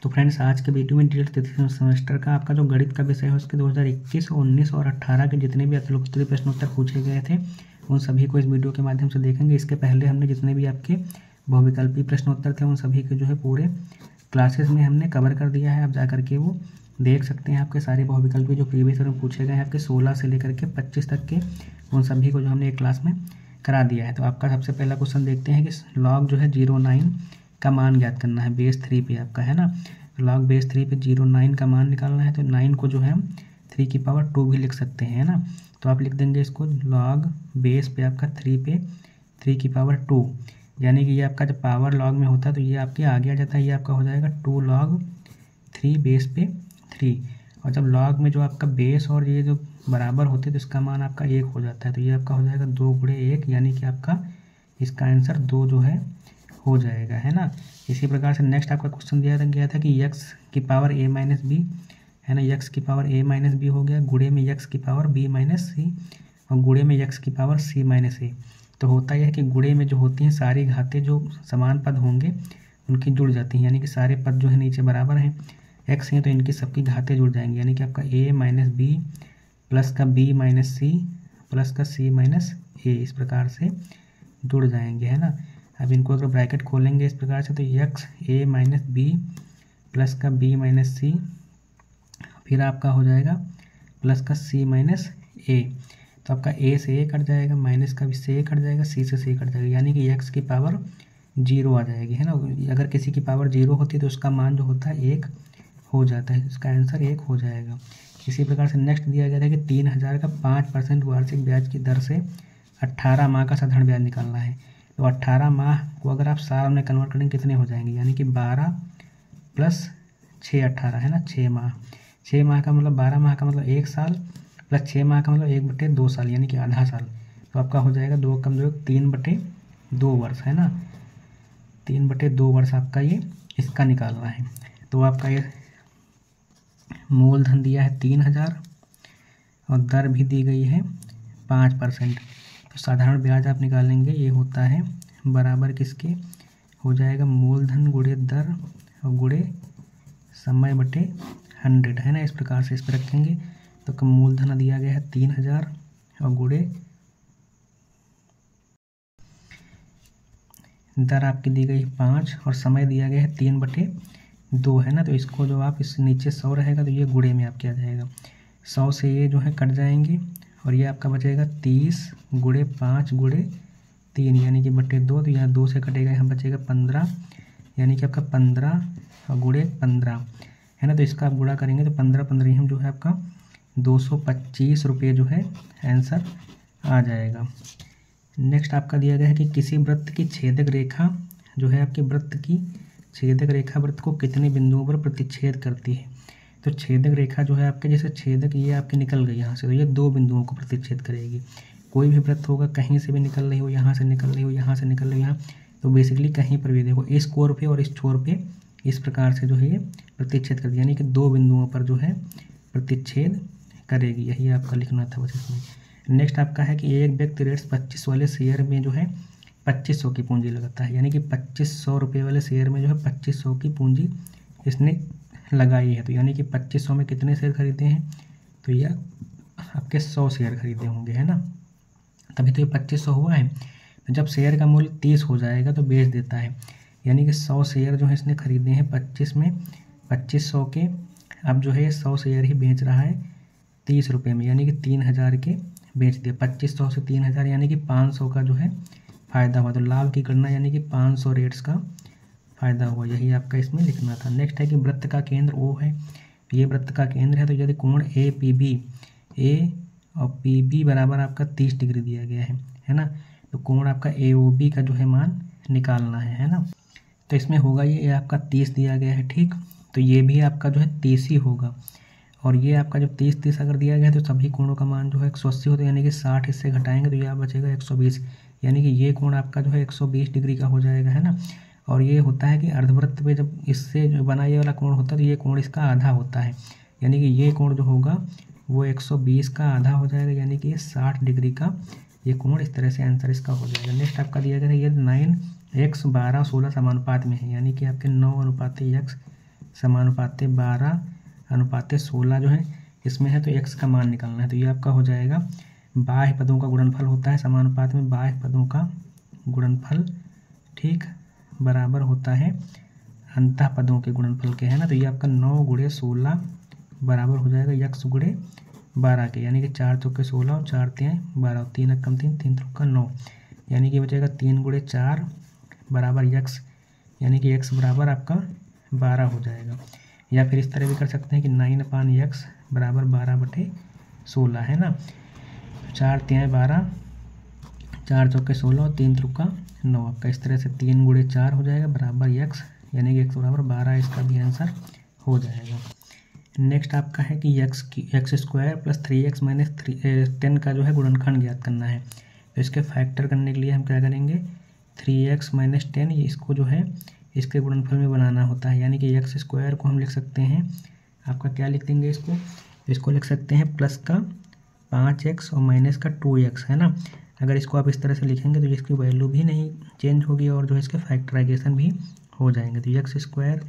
तो फ्रेंड्स, आज के वीडियो में डिटेल तृतीय सेमेस्टर का आपका जो गणित का विषय है उसके 2021, 19 और 18 के जितने भी अतिरिक्त प्रश्नोत्तर पूछे गए थे उन सभी को इस वीडियो के माध्यम से देखेंगे। इसके पहले हमने जितने भी आपके बहुविकल्पी प्रश्नोत्तर थे उन सभी के जो है पूरे क्लासेस में हमने कवर कर दिया है। आप जा करके वो देख सकते हैं। आपके सारे बहुविकल्पी जो प्रीवियस ईयर में पूछे गए हैं आपके 16 से लेकर के 25 तक के, उन सभी को जो हमने एक क्लास में करा दिया है। तो आपका सबसे पहला क्वेश्चन देखते हैं कि लॉग जो है 09 का मान ज्ञात करना है। बेस 3 पे आपका है ना, लॉग बेस 3 पे 09 का मान निकालना है। तो 9 को जो है हम 3 की पावर 2 भी लिख सकते हैं, है ना। तो आप लिख देंगे इसको लॉग बेस पे आपका 3 पे 3 की पावर 2, यानी कि ये आपका जब पावर लॉग में होता है तो ये आपके आगे आ जाता है। ये आपका हो जाएगा 2 log 3 बेस पे 3। और जब लॉग में जो आपका बेस और ये जो बराबर होते हैं तो इसका मान आपका 1 हो जाता है। तो ये आपका हो जाएगा 2 गुणे 1, यानी कि आपका इसका आंसर 2 जो है हो जाएगा, है ना। इसी प्रकार से नेक्स्ट आपका क्वेश्चन दिया गया था कि x की पावर a माइनस बी, है ना। x की पावर a माइनस बी हो गया, गुणे में x की पावर b माइनस सी और गुणे में x की पावर c माइनस ए। तो होता यह है कि गुणे में जो होती हैं सारी घातें जो समान पद होंगे उनकी जुड़ जाती हैं, यानी कि सारे पद जो है नीचे बराबर हैं, x हैं तो इनकी सबकी घातें जुड़ जाएंगी, यानी कि आपका a माइनस बी प्लस का b माइनस सी प्लस का c माइनस ए इस प्रकार से जुड़ जाएंगे, है ना। अब इनको अगर ब्रैकेट खोलेंगे इस प्रकार से तो x a minus B plus का b माइनस सी, फिर आपका हो जाएगा प्लस का c माइनस ए। तो आपका a से a कट जाएगा, माइनस का से a कट जाएगा, c से c कट जाएगा, यानी कि x की पावर 0 आ जाएगी, है ना। अगर किसी की पावर 0 होती है तो उसका मान जो होता है 1 हो जाता है, इसका आंसर 1 हो जाएगा। इसी प्रकार से नेक्स्ट दिया गया था कि 3000 का 5% वार्षिक ब्याज की दर से 18 माह का साधारण ब्याज निकालना है। तो 18 माह को अगर आप साल में कन्वर्ट करेंगे कितने हो जाएंगे, यानी कि 12 प्लस 6 18, है ना। 6 माह, 6 माह का मतलब 12 माह का मतलब 1 साल प्लस 6 माह का मतलब 1/2 साल, यानी कि आधा साल। तो आपका हो जाएगा 2 कम 2 3/2 वर्ष, है ना। 3/2 वर्ष आपका ये इसका निकालना है। तो आपका ये मूलधन दिया है 3000 और दर भी दी गई है 5%। तो साधारण ब्याज आप निकालेंगे, ये होता है बराबर किसके हो जाएगा, मूलधन गुणे दर और गुणे समय बटे 100, है ना। इस प्रकार से इस पर रखेंगे तो मूलधन दिया गया है 3000 और गुणे दर आपकी दी गई है 5 और समय दिया गया है 3/2, है ना। तो इसको जो आप इस नीचे 100 रहेगा तो ये गुणे में आपके आ जाएगा, 100 से ये जो है कट जाएंगे और ये आपका बचेगा 30 गुणे 5 गुणे 3, यानी कि बटे 2। तो यहाँ 2 से कटेगा, यहाँ बचेगा 15, यानी कि आपका 15 और गुणे 15, है ना। तो इसका आप गुणा करेंगे तो 15 15 हम जो है आपका 225 रुपये जो है आंसर आ जाएगा। नेक्स्ट आपका दिया गया है कि किसी वृत्त की छेदक रेखा जो है आपके वृत्त की छेदक रेखा वृत्त को कितने बिंदुओं पर प्रतिच्छेद करती है। तो छेदक रेखा जो है आपके जैसे छेदक ये आपकी निकल गई यहाँ से, तो ये 2 बिंदुओं को प्रतिच्छेद करेगी। कोई भी वृत्त होगा कहीं से भी निकल रही हो, यहाँ से निकल रही हो, यहाँ से निकल रही हो, यहाँ, तो बेसिकली कहीं पर भी देखो इस कोर पे और इस छोर पे इस प्रकार से जो है ये प्रतिच्छेद करती है, यानी कि 2 बिंदुओं पर जो है प्रतिच्छेद करेगी। यही आपका लिखना था बस इसमें। नेक्स्ट आपका है कि एक व्यक्ति रेट्स 25 वाले शेयर में जो है 2500 की पूंजी लगाता है, यानी कि 2500 रुपये वाले शेयर में जो है 2500 की पूंजी इसने लगाई है। तो यानी कि 2500 में कितने शेयर खरीदे हैं, तो ये आपके 100 शेयर खरीदे होंगे, है ना। तभी तो ये 2500 हुआ है। तो जब शेयर का मूल्य 30 हो जाएगा तो बेच देता है, यानी कि 100 शेयर जो है इसने खरीदे हैं 25 में, 2500 के। अब जो है 100 शेयर ही बेच रहा है 30 रुपये में, यानी कि 3000 के बेच दिया। 2500 से 3000 यानी कि 500 का जो है फ़ायदा हुआ। तो लाभ की गणना यानी कि 500 रेट्स का फ़ायदा हुआ, यही आपका इसमें लिखना था। नेक्स्ट है कि वृत्त का केंद्र O है, ये वृत्त का केंद्र है। तो यदि कोण APB A और PB बराबर आपका 30 डिग्री दिया गया है ना। तो कोण आपका AOB का जो है मान निकालना है ना। तो इसमें होगा ये आपका 30 दिया गया है, ठीक। तो ये भी आपका जो है 30 ही होगा और ये आपका जब 30 अगर दिया गया है तो सभी कोणों का मान जो है 180 होता है, यानी कि 60 इससे घटाएंगे तो यह बचेगा 120, यानी कि ये कोण आपका जो है 120 डिग्री का हो जाएगा, है ना। और ये होता है कि अर्धवृत्त पे जब इससे जो बना ये वाला कोण होता है तो ये कोण इसका आधा होता है, यानी कि ये कोण जो होगा वो 120 का आधा हो जाएगा, यानी कि ये 60 डिग्री का ये कोण। इस तरह से आंसर इसका हो जाएगा। नेक्स्ट आपका दिया गया है ये 9x 12 16 समानुपात में है, यानी कि आपके 9 अनुपात x समानुपाते 12/16 जो है इसमें है, तो x का मान निकालना है। तो ये आपका हो जाएगा बाह्य पदों का गुणनफल होता है समानुपात में बाह्य पदों का गुणनफल, ठीक, बराबर होता है अंतः पदों के गुणनफल के, है ना। तो ये आपका 9 × 16 बराबर हो जाएगा x × 12 के, यानी कि 4 चौके 16 और 4 तियाँ 12, 3 एकम 3, 3 चौका 9, यानी कि बचेगा 3 × 4 बराबर x, यानी कि x बराबर आपका 12 हो जाएगा। या फिर इस तरह भी कर सकते हैं कि 9/x बराबर 12/16, है ना। 4 तियाँ 12, 4 चौके 16 और 3 चौका 9, आपका इस तरह से 3 × 4 हो जाएगा बराबर x, यानी कि x बराबर 12, इसका भी आंसर हो जाएगा। नेक्स्ट आपका है कि x² + 3x - 10 का जो है गुणनखंड ज्ञात करना है। तो इसके फैक्टर करने के लिए हम क्या करेंगे, 3x - 10 इसको जो है इसके गुणनफल में बनाना होता है, यानी कि x² को हम लिख सकते हैं, आपका क्या लिख देंगे इसको लिख सकते हैं प्लस का 5x और माइनस का 2x, है ना। अगर इसको आप इस तरह से लिखेंगे तो इसकी वैल्यू भी नहीं चेंज होगी और जो है इसके फैक्टराइजेशन भी हो जाएंगे। तो x²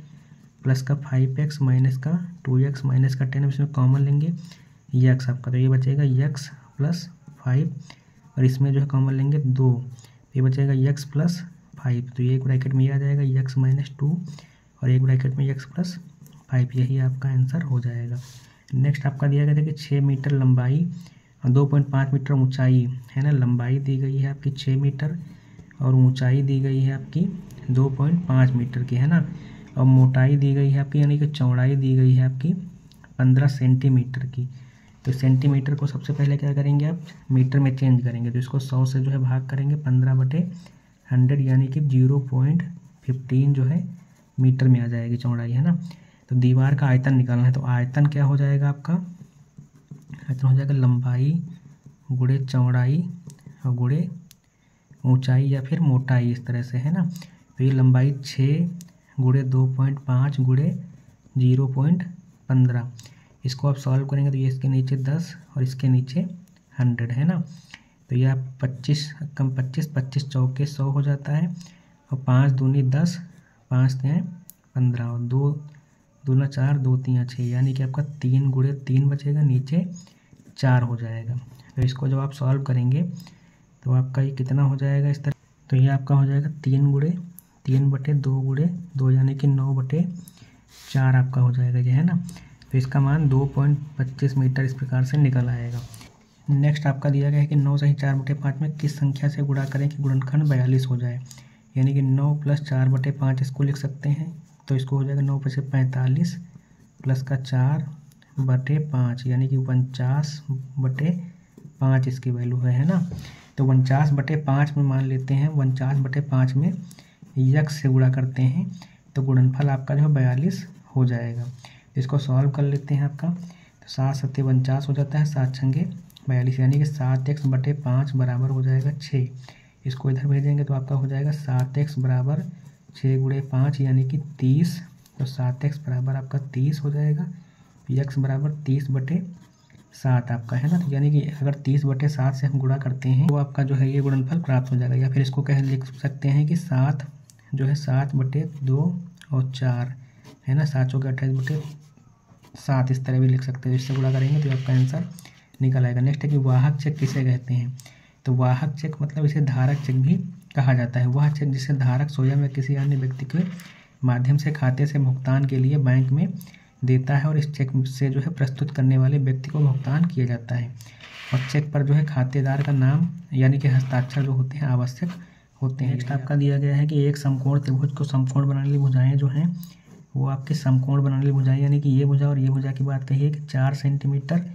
प्लस का 5x माइनस का 2x माइनस का 10, इसमें कॉमन लेंगे x आपका, तो ये बचेगा x + 5 और इसमें जो है कॉमन लेंगे 2, ये बचेगा x + 5, तो ये एक ब्रैकेट में ये आ जाएगा x - 2 और एक ब्रैकेट में x + 5, यही आपका आंसर हो जाएगा। नेक्स्ट आपका दिया गया था कि 6 मीटर लंबाई और 2.5 मीटर ऊंचाई, है ना। लंबाई दी गई है आपकी 6 मीटर और ऊंचाई दी गई है आपकी 2.5 मीटर की, है ना। और मोटाई दी गई है आपकी, यानी कि चौड़ाई दी गई है आपकी 15 सेंटीमीटर की। तो सेंटीमीटर को सबसे पहले क्या करेंगे आप मीटर में चेंज करेंगे, तो इसको 100 से जो है भाग करेंगे 15/100, यानी कि 0.15 जो है मीटर में आ जाएगी चौड़ाई, है ना। तो दीवार का आयतन निकालना है, तो आयतन क्या हो जाएगा आपका, आयतन हो जाएगा लंबाई गुणे चौड़ाई और गुणे ऊंचाई या फिर मोटाई, इस तरह से, है ना। तो ये लंबाई 6 × 2.5 × 0.15, इसको आप सॉल्व करेंगे तो ये इसके नीचे 10 और इसके नीचे 100, है ना। तो ये आप 25 चौके 100 हो जाता है और 5 दूनी 10, 5 तियाँ 15 और 2 दूना 4, 2 तियाँ 6, यानी कि आपका 3 × 3 बचेगा, नीचे 4 हो जाएगा। तो इसको जब आप सॉल्व करेंगे तो आपका ये कितना हो जाएगा इस तरह, तो ये आपका हो जाएगा 3 × 3/2 × 2, यानी कि 9/4 आपका हो जाएगा ये, है ना। तो इसका मान 2.25 मीटर इस प्रकार से निकल आएगा। नेक्स्ट आपका दिया गया है कि 9 सही 4/5 में किस संख्या से गुणा करें कि गुणनखंड 42 हो जाए, यानी कि 9 + 4/5 इसको लिख सकते हैं, तो इसको हो जाएगा 9 × 5 = 45 प्लस का 4/5, यानी कि 49/5 इसकी वैल्यू है ना। तो 49/5 में मान लेते हैं, 49/5 में x से गुणा करते हैं तो गुणनफल आपका जो है 42 हो जाएगा। इसको सॉल्व कर लेते हैं आपका, तो 7 × 7 = 49 हो जाता है, 7 × 6 = 42, यानी कि 7x/5 बराबर हो जाएगा 6। इसको इधर भेजेंगे तो आपका हो जाएगा 7x बराबर 6 × 5 यानी कि 30, तो 7x बराबर आपका 30 हो जाएगा, x बराबर 30/7 आपका, है ना। तो यानी कि अगर 30/7 से हम गुणा करते हैं तो आपका जो है ये गुणनफल प्राप्त हो जाएगा। या फिर इसको लिख सकते हैं कि 7 जो है 7/2 और 4, है ना, 7 चौके 28/7, इस तरह भी लिख सकते हैं। इससे गुणा करेंगे तो आपका आंसर निकल आएगा। नेक्स्ट है कि वाहक चेक किसे कहते हैं, तो वाहक चेक मतलब इसे धारक चेक भी कहा जाता है। वह चेक जिसे धारक स्वयं या किसी अन्य व्यक्ति के माध्यम से खाते से भुगतान के लिए बैंक में देता है और इस चेक से जो है प्रस्तुत करने वाले व्यक्ति को भुगतान किया जाता है। और चेक पर जो है खातेदार का नाम यानी कि हस्ताक्षर जो होते हैं आवश्यक होते हैं। नेक्स्ट आपका दिया गया है कि एक समकोण त्रिभुज को समकोण बनाने वाली भुजाएं जो हैं वो आपके समकोण बनाने वाली भुजाएं, यानी कि ये भुजा और ये भुजा की बात कही है कि 4 सेंटीमीटर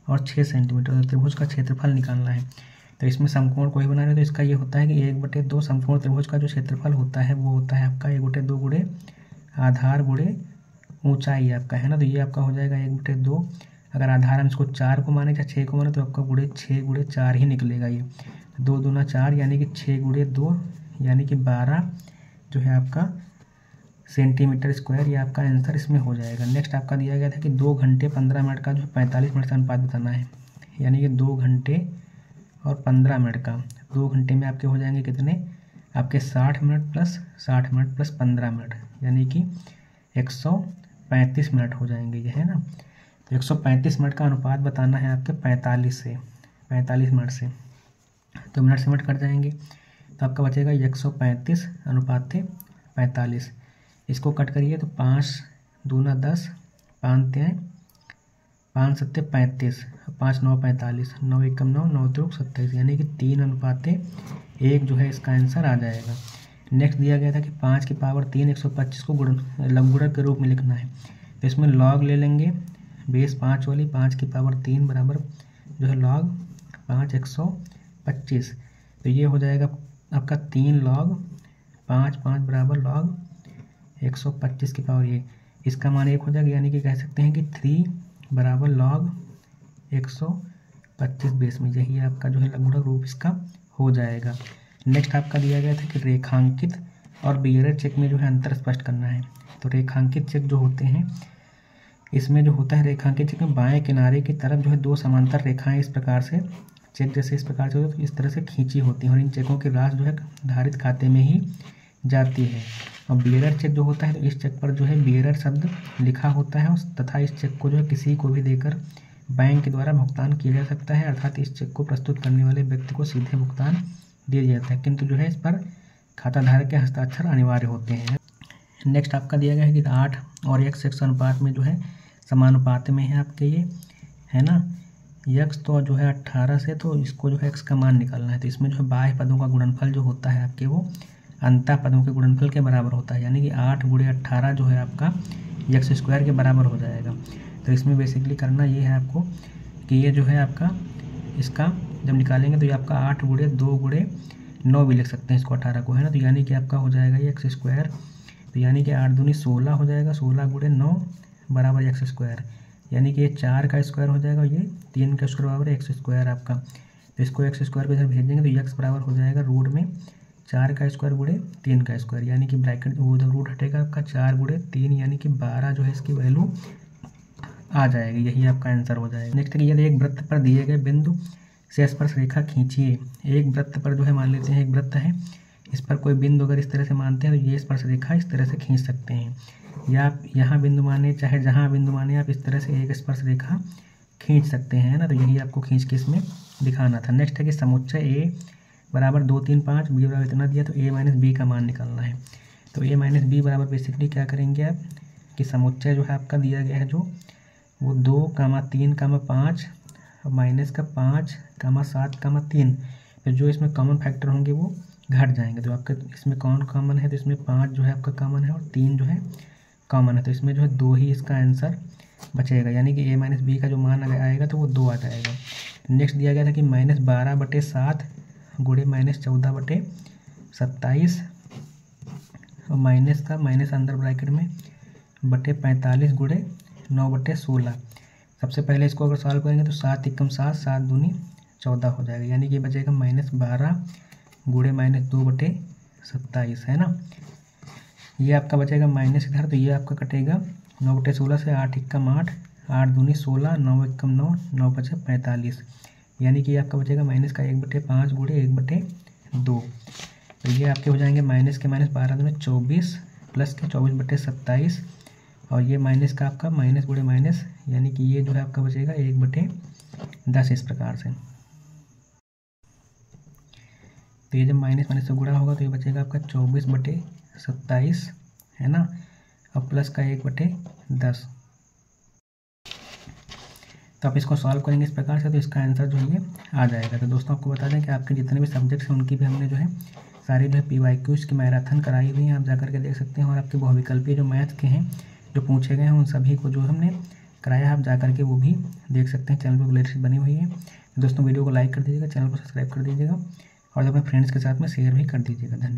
और 6 सेंटीमीटर त्रिभुज का क्षेत्रफल निकालना है। तो इसमें समकोण को ही बनाना है, तो इसका ये होता है कि 1/2 समकोण त्रिभुज का जो क्षेत्रफल होता है वो होता है आपका 1/2 गुणे आधार गुणे ऊंचाई आपका, है ना। तो ये आपका हो जाएगा 1/2, अगर आधार हम इसको 4 को माने या 6 को माने तो आपका 6 × 4 ही निकलेगा। ये 2 दूना 4 यानी कि 6 × 2 यानी कि 12 जो है आपका सेंटीमीटर स्क्वायर, ये आपका आंसर इसमें हो जाएगा। नेक्स्ट आपका दिया गया था कि 2 घंटे 15 मिनट का जो है 45 मिनट से अनुपात बताना है, यानी कि 2 घंटे और 15 मिनट का, 2 घंटे में आपके हो जाएंगे कितने, आपके 60 minute plus 60 minute plus 15 minute, यानी कि 135 मिनट हो जाएंगे ये, है ना। तो 135 मिनट का अनुपात बताना है आपके 45 मिनट से, तो मिनट से मिनट कट जाएंगे, तो आपका बचेगा 135 अनुपात थे 45। इसको कट करिए तो 5 दूना 10, 5 तियाँ 5 सत्ते 35, 5 9 45, 9 एकम 9, 9 त्रिक 27, यानी कि 3 अनुपात 1 जो है इसका आंसर आ जाएगा। नेक्स्ट दिया गया था कि 5 की पावर 3 125 को लघुगुणक के रूप में लिखना है, तो इसमें लॉग ले लेंगे बेस 5 वाली, 5 की पावर 3 बराबर जो है लॉग 5 125, तो ये हो जाएगा आपका 3 लॉग 5 बराबर लॉग 125 की पावर ये, इसका मान 1 हो जाएगा, यानी कि कह सकते हैं कि 3 बराबर लॉग 125 बेस में, यही आपका जो है लघुगुणक रूप इसका हो जाएगा। नेक्स्ट आपका दिया गया था कि रेखांकित और बियरर चेक में जो है अंतर स्पष्ट करना है। तो रेखांकित चेक जो होते हैं, इसमें जो होता है रेखांकित चेक में बाएं किनारे की तरफ जो है 2 समांतर रेखाएं इस प्रकार से चेक जैसे इस प्रकार से तो इस तरह से खींची होती हैं, और इन चेकों की राशि जो है धारित खाते में ही जाती है। और बियरर चेक जो होता है, तो इस चेक पर जो है बियरर शब्द लिखा होता है, तथा इस चेक को जो है किसी को भी देकर बैंक के द्वारा भुगतान किया जा सकता है, अर्थात इस चेक को प्रस्तुत करने वाले व्यक्ति को सीधे भुगतान दिया जाता है, किंतु जो है इस पर खाताधारक के हस्ताक्षर अनिवार्य होते हैं। नेक्स्ट आपका दिया गया है कि 8 और x अनुपात में जो है समानुपात में है आपके ये, है ना। x तो जो है 18 से, तो इसको जो है x का मान निकालना है, तो इसमें जो है बाह्य पदों का गुणनफल जो होता है आपके वो अंतः पदों के गुणनफल के बराबर होता है, यानी कि 8 × 18 जो है आपका x² के बराबर हो जाएगा। तो इसमें बेसिकली करना ये है आपको कि ये जो है आपका इसका जब निकालेंगे तो ये आपका 8 × 2 × 9 भी लिख सकते हैं इसको 18 को, है ना। तो यानी कि आपका हो जाएगा ये x², तो यानी कि 8 दूनी 16 हो जाएगा, 16 × 9 बराबर x², यानी कि ये 4 का स्क्वायर हो जाएगा, ये 3 का स्क्वायर बराबर x² आपका। तो इसको x² पे इधर भेजेंगे तो x बराबर हो जाएगा रूट में 4 का स्क्वायर × 3 का स्क्वायर, यानी कि ब्रैकेट वो उधर रूट हटेगा आपका 4 × 3, यानी कि 12 जो है इसकी वैल्यू आ जाएगी, यही आपका आंसर हो जाएगा। नेक्स्ट यदि एक वृत्त पर दिए गए बिंदु से स्पर्श रेखा खींचिए। एक वृत्त पर जो है मान लेते हैं एक वृत्त है, इस पर कोई बिंदु अगर इस तरह से मानते हैं तो ये स्पर्श रेखा इस तरह से खींच सकते हैं, या आप यहाँ बिंदु माने चाहे जहाँ बिंदु माने आप इस तरह से एक स्पर्श रेखा खींच सकते हैं, ना। तो यही आपको खींच के इसमें दिखाना था। नेक्स्ट है कि समुच्चय ए बराबर 2 3 5 बी बराबर इतना दिया, तो a - b का मान निकालना है। तो a - b बराबर बेसिकली क्या करेंगे आप कि समुच्चय जो है आपका दिया गया है जो वो 2, 3, 5 माइनस का 5, 7, 3, फिर जो इसमें कॉमन फैक्टर होंगे वो घट जाएंगे। तो आपका इसमें कौन कॉमन है, तो इसमें 5 जो है आपका कॉमन है और 3 जो है कॉमन है, तो इसमें जो है 2 ही इसका आंसर बचेगा, यानी कि a - b का जो मान आएगा तो वो 2 आ जाएगा। नेक्स्ट दिया गया था कि -12/7 × -14/27 और माइनस का माइनस अंदर ब्रैकेट में बटे 45 × 9/16। सबसे पहले इसको अगर सॉल्व करेंगे तो 7 एकम 7, 7 दूनी 14 हो जाएगा, यानी कि बचेगा -12 × -2/27, है ना। ये आपका बचेगा माइनस इधर, तो ये आपका कटेगा 9/16 से 8 एकम 8, 8 दूनी 16, 9 एकम 9, 9 × 45, यानी कि आपका बचेगा माइनस का 1/5 × 1/2। तो ये आपके हो जाएंगे माइनस के माइनस 12 दूनी 24 प्लस के 24/27, और ये माइनस का आपका माइनस × माइनस, यानी कि ये जो है आपका बचेगा 1/10 इस प्रकार से। तो ये जब माइनस माइनस से गुणा होगा तो ये बचेगा आपका 24/27, है ना, और प्लस का 1/10। तो आप इसको सॉल्व करेंगे इस प्रकार से, तो इसका आंसर जो है ये आ जाएगा। तो दोस्तों आपको बता दें कि आपके जितने भी सब्जेक्ट्स हैं उनकी भी हमने जो है सारी जो है PYQs की मैराथन कराई हुई है, आप जाकर के देख सकते हैं। और आपके बहुविकल्पीय जो मैथ के हैं जो पूछे गए हैं उन सभी को जो हमने कराया, आप जाकर के वो भी देख सकते हैं। चैनल पर प्लेलिस्ट बनी हुई है। तो दोस्तों वीडियो को लाइक कर दीजिएगा, चैनल को सब्सक्राइब कर दीजिएगा और अपने फ्रेंड्स के साथ में शेयर भी कर दीजिएगा। धन्यवाद।